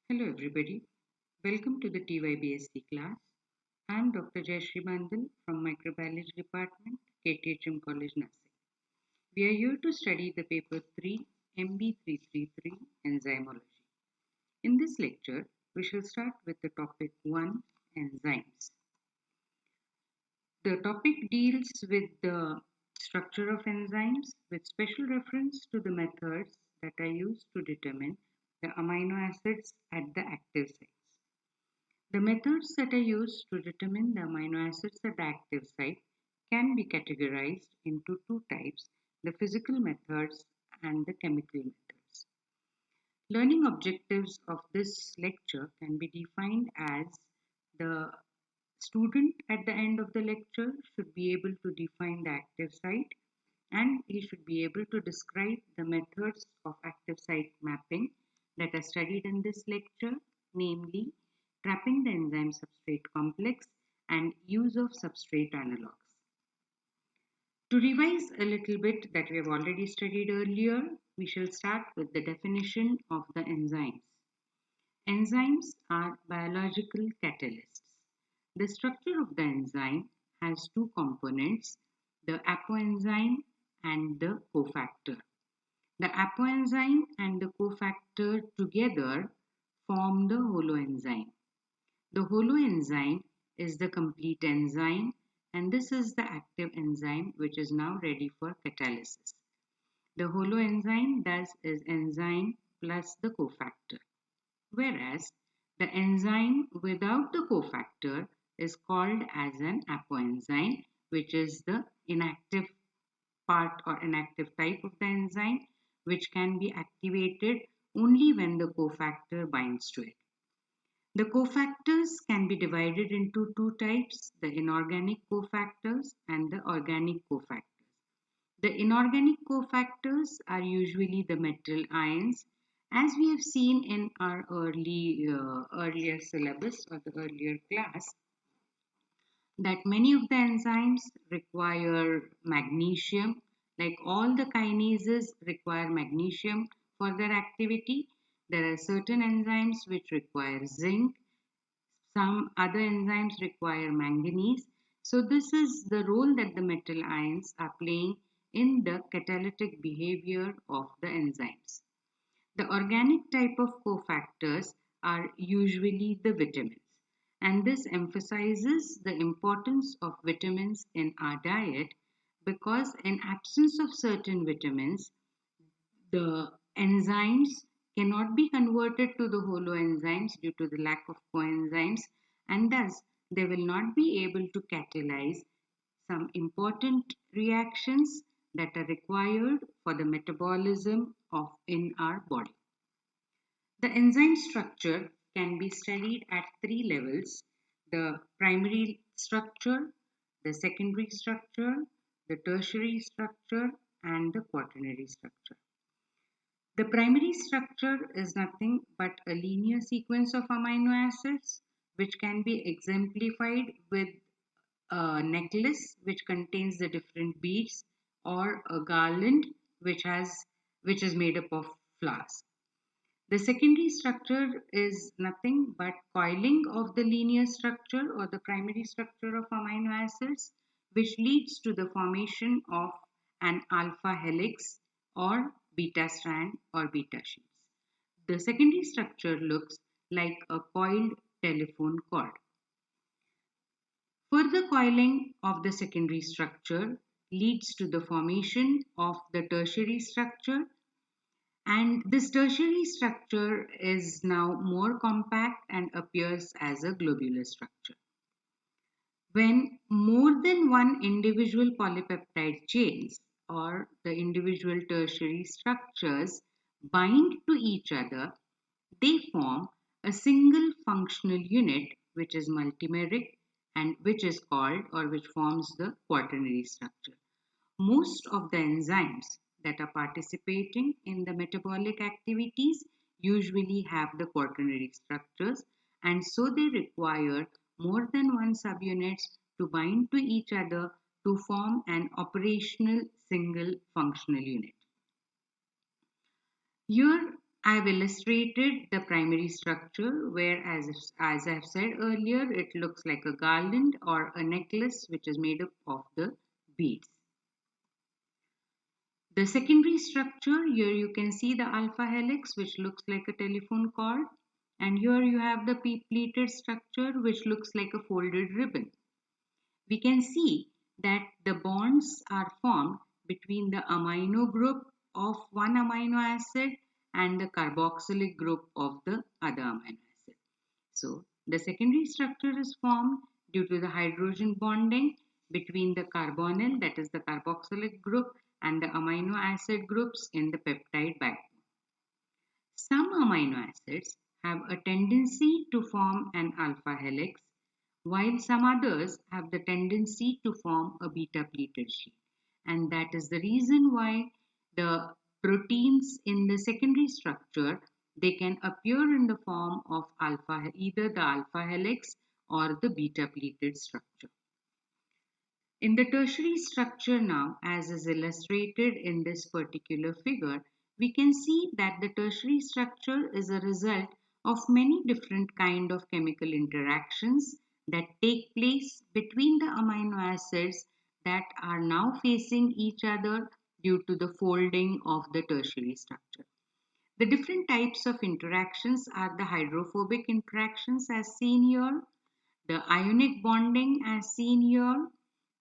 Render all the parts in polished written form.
Hello everybody, welcome to the T.Y.B.Sc class. I am Dr. Jayashri Bandal from Microbiology Department, KTHM College, Nasik. We are here to study the paper 3, MB333, Enzymology. In this lecture, we shall start with the topic 1, enzymes. The topic deals with the structure of enzymes with special reference to the methods that are used to determine the amino acids at the active sites. The methods that are used to determine the amino acids at the active site can be categorized into two types, the physical methods and the chemical methods. Learning objectives of this lecture can be defined as the student at the end of the lecture should be able to define the active site and he should be able to describe the methods of active site mapping that are studied in this lecture, namely trapping the enzyme substrate complex and use of substrate analogues. To revise a little bit that we have already studied earlier, we shall start with the definition of the enzymes. Enzymes are biological catalysts. The structure of the enzyme has two components, the apoenzyme and the cofactor. The apoenzyme and the cofactor together form the holoenzyme. The holoenzyme is the complete enzyme and this is the active enzyme which is now ready for catalysis. The holoenzyme thus is enzyme plus the cofactor, whereas the enzyme without the cofactor is called as an apoenzyme, which is the inactive part or inactive type of the enzyme which can be activated only when the cofactor binds to it. The cofactors can be divided into two types, the inorganic cofactors and the organic cofactors. The inorganic cofactors are usually the metal ions, as we have seen in our earlier syllabus or the earlier class, that many of the enzymes require magnesium, like all the kinases require magnesium for their activity. There are certain enzymes which require zinc, some other enzymes require manganese. So this is the role that the metal ions are playing in the catalytic behavior of the enzymes. The organic type of cofactors are usually the vitamins, and this emphasizes the importance of vitamins in our diet because in absence of certain vitamins, the enzymes cannot be converted to the holoenzymes due to the lack of coenzymes, and thus they will not be able to catalyze some important reactions that are required for the metabolism of in our body. The enzyme structure can be studied at three levels: the primary structure, the secondary structure, the tertiary structure, and the quaternary structure. The primary structure is nothing but a linear sequence of amino acids which can be exemplified with a necklace which contains the different beads or a garland which is made up of flowers. The secondary structure is nothing but coiling of the linear structure or the primary structure of amino acids which leads to the formation of an alpha helix or beta strand or beta sheets. The secondary structure looks like a coiled telephone cord. Further coiling of the secondary structure leads to the formation of the tertiary structure, and this tertiary structure is now more compact and appears as a globular structure. When more than one individual polypeptide chains or the individual tertiary structures bind to each other, they form a single functional unit which is multimeric and which is called or which forms the quaternary structure. Most of the enzymes that are participating in the metabolic activities usually have the quaternary structures, and so they require more than one subunits to bind to each other to form an operational single functional unit. Here I have illustrated the primary structure where, as I have said earlier, it looks like a garland or a necklace which is made up of the beads. The secondary structure, here you can see the alpha helix which looks like a telephone cord, and here you have the pleated structure which looks like a folded ribbon. We can see that the bonds are formed between the amino group of one amino acid and the carboxylic group of the other amino acid. So, the secondary structure is formed due to the hydrogen bonding between the carbonyl, that is the carboxylic group, and the amino acid groups in the peptide backbone. Some amino acids have a tendency to form an alpha helix, while some others have the tendency to form a beta pleated sheet. And that is the reason why the proteins in the secondary structure, they can appear in the form of alpha, either the alpha helix or the beta pleated structure. In the tertiary structure now, as is illustrated in this particular figure, we can see that the tertiary structure is a result of many different kind of chemical interactions that take place between the amino acids that are now facing each other due to the folding of the tertiary structure. The different types of interactions are the hydrophobic interactions as seen here, the ionic bonding as seen here,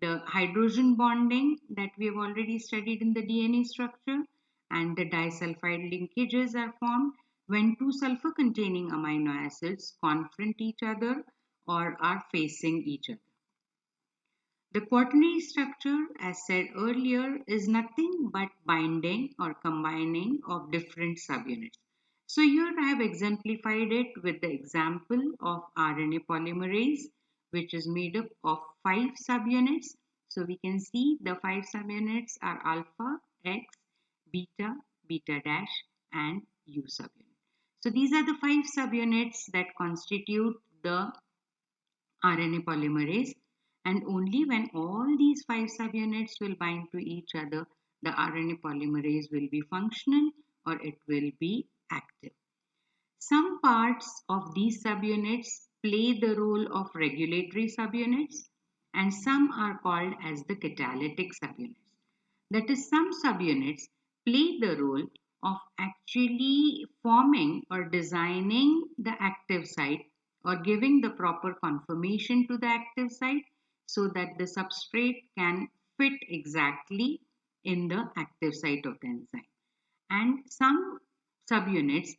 the hydrogen bonding that we have already studied in the DNA structure, and the disulfide linkages are formed when two sulfur containing amino acids confront each other or are facing each other. The quaternary structure, as said earlier, is nothing but binding or combining of different subunits. So here I have exemplified it with the example of RNA polymerase, which is made up of 5 subunits. So we can see the 5 subunits are alpha, X, beta, beta dash, and U subunit. So these are the 5 subunits that constitute the RNA polymerase, and only when all these 5 subunits will bind to each other, the RNA polymerase will be functional or it will be active. Some parts of these subunits play the role of regulatory subunits, and some are called as the catalytic subunits. That is, some subunits play the role of actually forming or designing the active site or giving the proper conformation to the active site so that the substrate can fit exactly in the active site of the enzyme. And some subunits,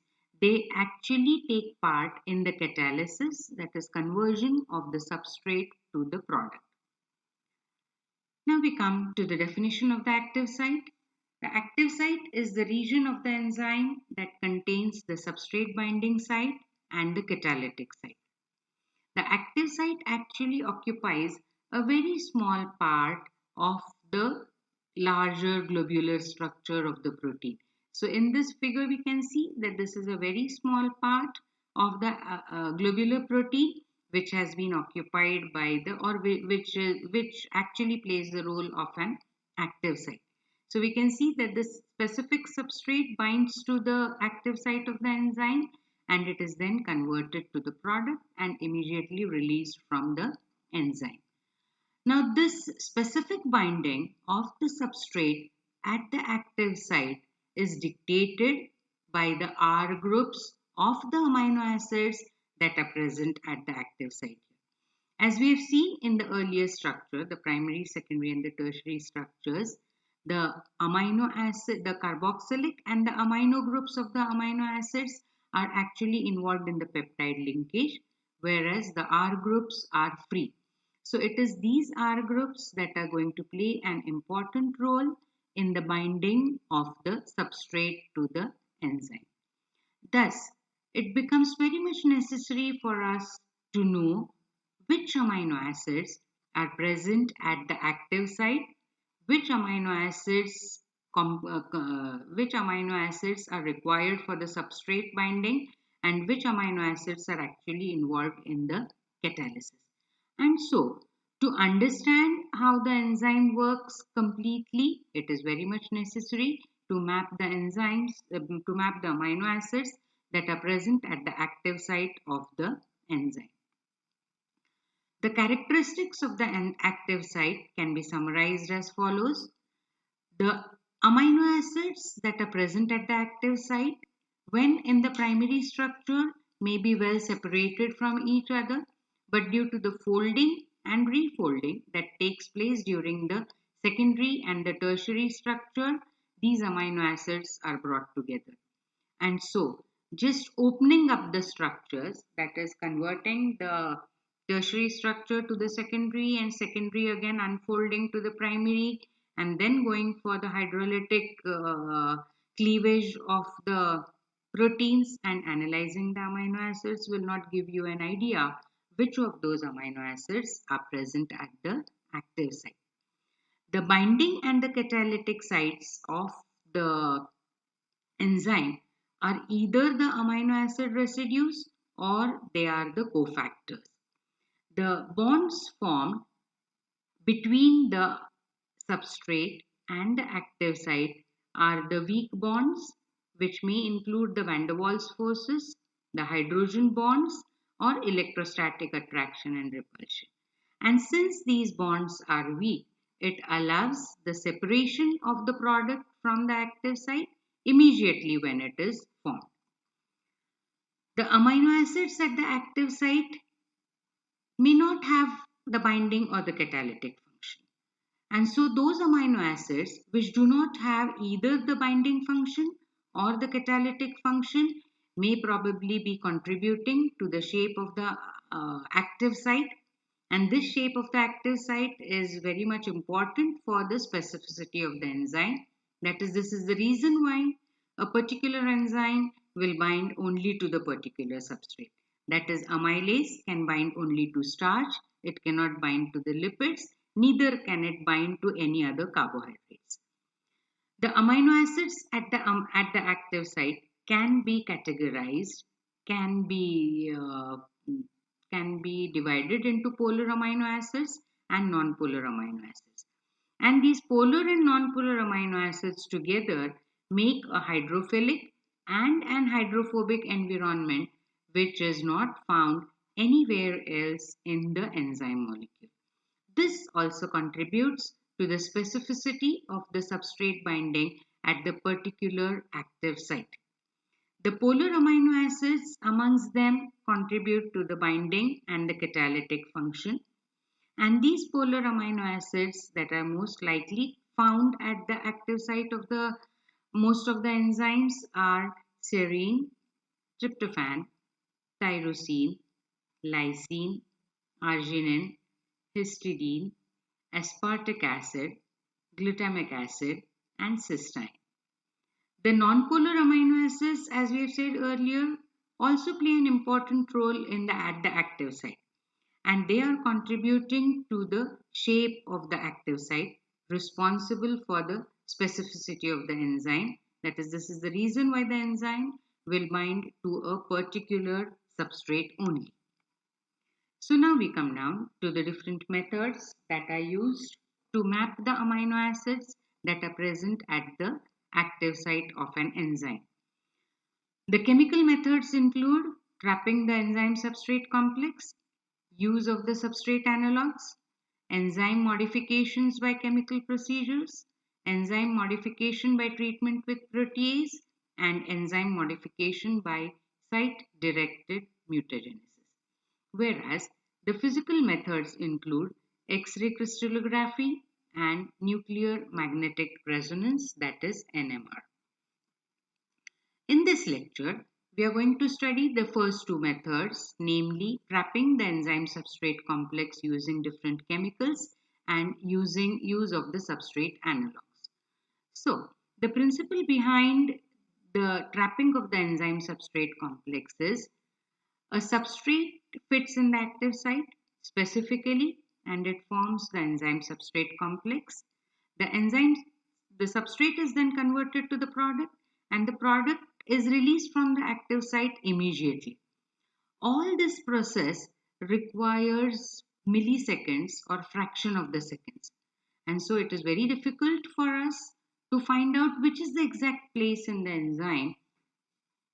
they actually take part in the catalysis, that is conversion of the substrate to the product. Now we come to the definition of the active site. The active site is the region of the enzyme that contains the substrate binding site and the catalytic site. The active site actually occupies a very small part of the larger globular structure of the protein. So in this figure we can see that this is a very small part of the globular protein which has been occupied by the or which actually plays the role of an active site. So we can see that this specific substrate binds to the active site of the enzyme and it is then converted to the product and immediately released from the enzyme. Now this specific binding of the substrate at the active site is dictated by the R groups of the amino acids that are present at the active site. As we have seen in the earlier structure, the primary, secondary and the tertiary structures, the amino acid, the carboxylic and the amino groups of the amino acids are actually involved in the peptide linkage, whereas the R groups are free. So it is these R groups that are going to play an important role in the binding of the substrate to the enzyme. Thus, it becomes very much necessary for us to know which amino acids are present at the active site, which amino acids are required for the substrate binding, and which amino acids are actually involved in the catalysis. And so, to understand how the enzyme works completely, it is very much necessary to map the enzymes, to map the amino acids that are present at the active site of the enzyme. The characteristics of the active site can be summarized as follows. The amino acids that are present at the active site, when in the primary structure, may be well separated from each other, but due to the folding and refolding that takes place during the secondary and the tertiary structure, these amino acids are brought together. And so, just opening up the structures, that is converting the tertiary structure to the secondary and secondary again unfolding to the primary, and then going for the hydrolytic cleavage of the proteins and analyzing the amino acids will not give you an idea which of those amino acids are present at the active site. The binding and the catalytic sites of the enzyme are either the amino acid residues or they are the cofactors. The bonds formed between the substrate and the active site are the weak bonds, which may include the van der Waals forces, the hydrogen bonds, or electrostatic attraction and repulsion. And since these bonds are weak, it allows the separation of the product from the active site immediately when it is formed. The amino acids at the active site may not have the binding or the catalytic function. And so those amino acids which do not have either the binding function or the catalytic function may probably be contributing to the shape of the active site. And this shape of the active site is very much important for the specificity of the enzyme. That is, this is the reason why a particular enzyme will bind only to the particular substrate. That is, amylase can bind only to starch, it cannot bind to the lipids, neither can it bind to any other carbohydrates. The amino acids at the active site can be categorized, can be divided into polar amino acids and non-polar amino acids. And these polar and non-polar amino acids together make a hydrophilic and an hydrophobic environment which is not found anywhere else in the enzyme molecule. This also contributes to the specificity of the substrate binding at the particular active site. The polar amino acids amongst them contribute to the binding and the catalytic function. And these polar amino acids that are most likely found at the active site of the most of the enzymes are serine, tryptophan, tyrosine, lysine, arginine, histidine, aspartic acid, glutamic acid, and cysteine. The non-polar amino acids, as we have said earlier, also play an important role at the active site, and they are contributing to the shape of the active site, responsible for the specificity of the enzyme. That is, this is the reason why the enzyme will bind to a particular substrate only. So now we come down to the different methods that are used to map the amino acids that are present at the active site of an enzyme. The chemical methods include trapping the enzyme-substrate complex, use of the substrate analogues, enzyme modifications by chemical procedures, enzyme modification by treatment with protease, and enzyme modification by site-directed mutagenesis. Whereas the physical methods include X-ray crystallography and nuclear magnetic resonance, that is NMR. In this lecture, we are going to study the first two methods, namely trapping the enzyme substrate complex using different chemicals and using use of the substrate analogues. So, the principle behind the trapping of the enzyme substrate complex is a substrate fits in the active site specifically and it forms the enzyme substrate complex. The substrate is then converted to the product and the product is released from the active site immediately. All this process requires milliseconds or fraction of the seconds. And so it is very difficult for us to find out which is the exact place in the enzyme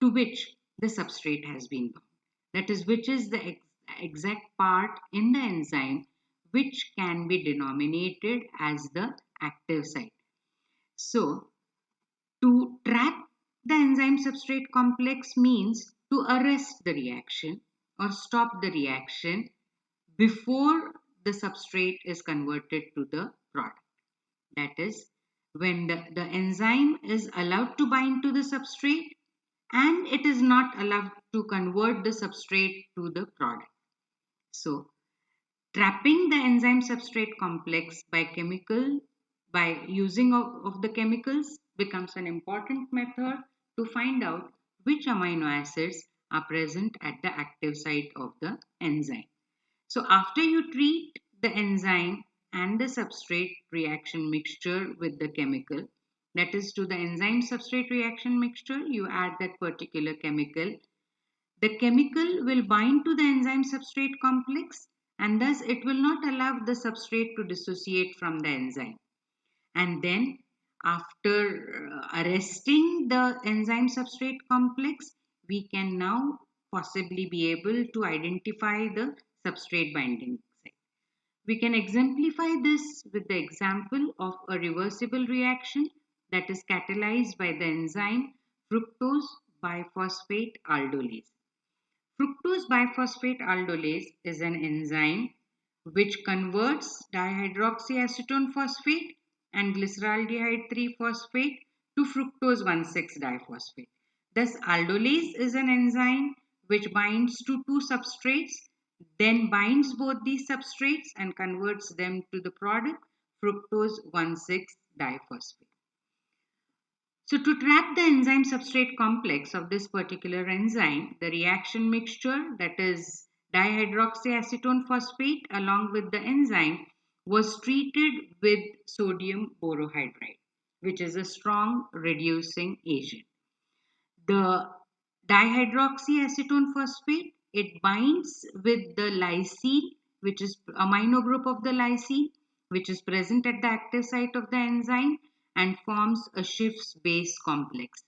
to which the substrate has been bound. That is, which is the exact part in the enzyme which can be denominated as the active site. So, to trap the enzyme substrate complex means to arrest the reaction or stop the reaction before the substrate is converted to the product. That is, when the enzyme is allowed to bind to the substrate and it is not allowed to convert the substrate to the product. So, trapping the enzyme substrate complex by using of the chemicals becomes an important method to find out which amino acids are present at the active site of the enzyme. So after you treat the enzyme and the substrate reaction mixture with the chemical, that is, to the enzyme substrate reaction mixture, you add that particular chemical. The chemical will bind to the enzyme substrate complex and thus it will not allow the substrate to dissociate from the enzyme. And then after arresting the enzyme substrate complex, we can now possibly be able to identify the substrate binding site. We can exemplify this with the example of a reversible reaction that is catalyzed by the enzyme fructose biphosphate aldolase. Fructose biphosphate aldolase is an enzyme which converts dihydroxyacetone phosphate and glyceraldehyde 3-phosphate to fructose 1,6-diphosphate. Thus, aldolase is an enzyme which binds to two substrates, then binds both these substrates and converts them to the product fructose 1,6-diphosphate. So to trap the enzyme substrate complex of this particular enzyme, the reaction mixture, that is dihydroxyacetone phosphate along with the enzyme, was treated with sodium borohydride, which is a strong reducing agent. The dihydroxyacetone phosphate, it binds with the lysine, which is amino group of the lysine, which is present at the active site of the enzyme and forms a Schiff's base complex.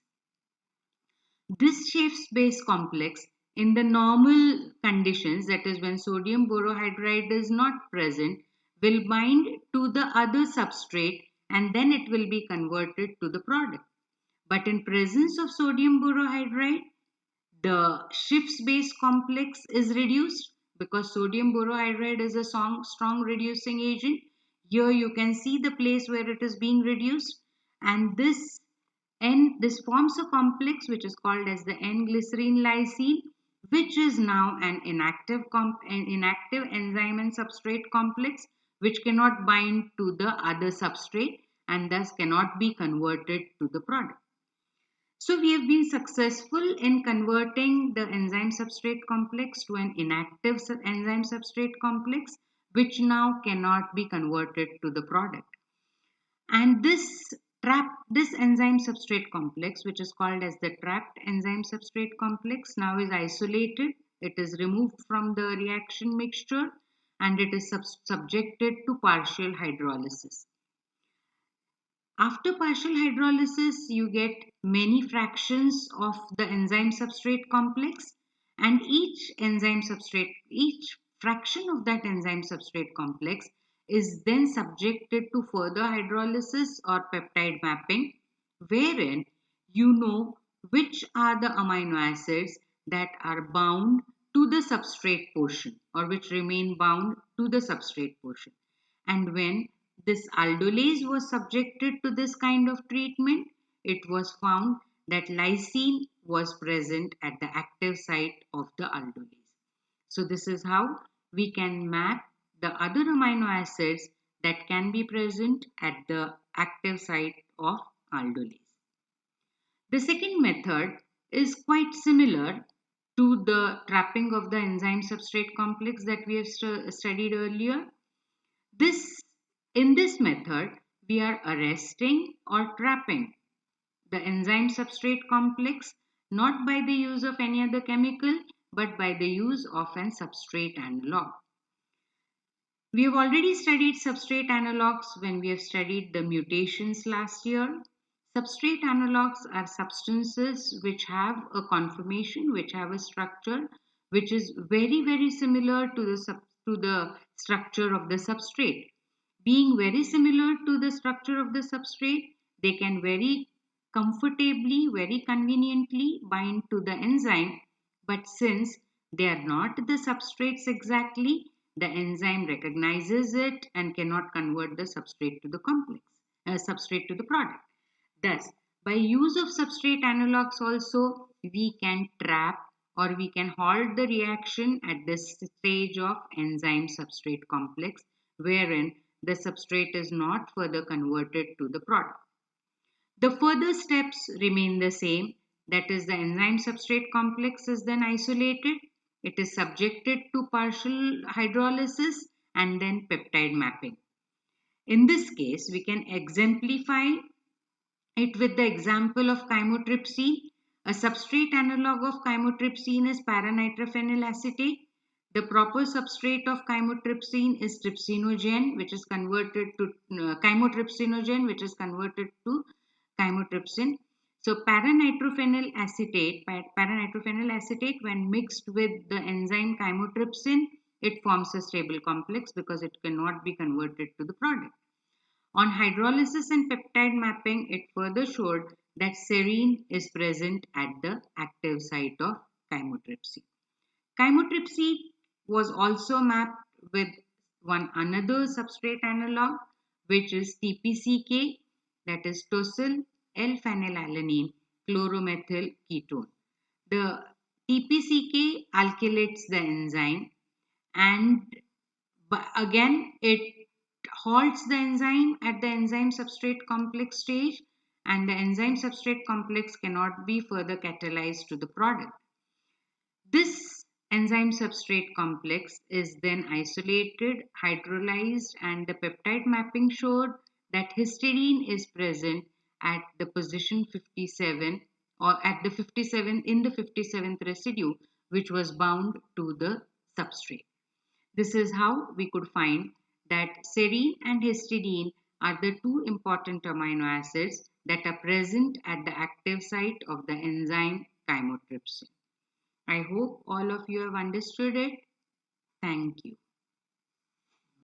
This Schiff's base complex in the normal conditions, that is when sodium borohydride is not present, will bind to the other substrate and then it will be converted to the product. But in presence of sodium borohydride, the Schiff's base complex is reduced because sodium borohydride is a strong reducing agent. Here you can see the place where it is being reduced, and this forms a complex which is called as the N-glycerine lysine, which is now an inactive enzyme and substrate complex which cannot bind to the other substrate and thus cannot be converted to the product. So we have been successful in converting the enzyme substrate complex to an inactive enzyme substrate complex which now cannot be converted to the product. And this enzyme substrate complex, which is called as the trapped enzyme substrate complex, now is isolated. It is removed from the reaction mixture and it is subjected to partial hydrolysis. After partial hydrolysis, you get many fractions of the enzyme substrate complex, and each fraction of that enzyme substrate complex is then subjected to further hydrolysis or peptide mapping, wherein you know which are the amino acids that are bound to the substrate portion or which remain bound to the substrate portion. And when this aldolase was subjected to this kind of treatment, it was found that lysine was present at the active site of the aldolase. So this is how we can map the other amino acids that can be present at the active site of aldolase. The second method is quite similar to the trapping of the enzyme substrate complex that we have studied earlier. In this method, we are arresting or trapping the enzyme substrate complex not by the use of any other chemical but by the use of an substrate analog. We have already studied substrate analogues when we have studied the mutations last year. Substrate analogues are substances which have a conformation, which have a structure which is very, very similar to the structure of the substrate. Being very similar to the structure of the substrate, they can very comfortably, very conveniently bind to the enzyme. But since they are not the substrates exactly, the enzyme recognizes it and cannot convert the substrate to the substrate to the product. Thus, by use of substrate analogues also, we can trap or we can halt the reaction at this stage of enzyme substrate complex, wherein the substrate is not further converted to the product. The further steps remain the same, that is, the enzyme substrate complex is then isolated, it is subjected to partial hydrolysis and then peptide mapping. In this case, we can exemplify it with the example of chymotrypsine. A substrate analog of chymotrypsine is para-nitrophenyl acetate. The proper substrate of chymotrypsine is trypsinogen, which is converted to chymotrypsinogen, which is converted to chymotrypsin. So para-nitrophenyl acetate, when mixed with the enzyme chymotrypsin, it forms a stable complex because it cannot be converted to the product. On hydrolysis and peptide mapping, it further showed that serine is present at the active site of chymotrypsine. Chymotrypsine was also mapped with one another substrate analog, which is TPCK, that is tosyl L-phenylalanine chloromethyl ketone. The TPCK alkylates the enzyme, and again it halts the enzyme at the enzyme substrate complex stage, and the enzyme substrate complex cannot be further catalyzed to the product. This enzyme substrate complex is then isolated, hydrolyzed, and the peptide mapping showed that histidine is present at the position 57 or at the 57 in the 57th residue, which was bound to the substrate. This is how we could find that serine and histidine are the two important amino acids that are present at the active site of the enzyme chymotrypsin. I hope all of you have understood it. Thank you.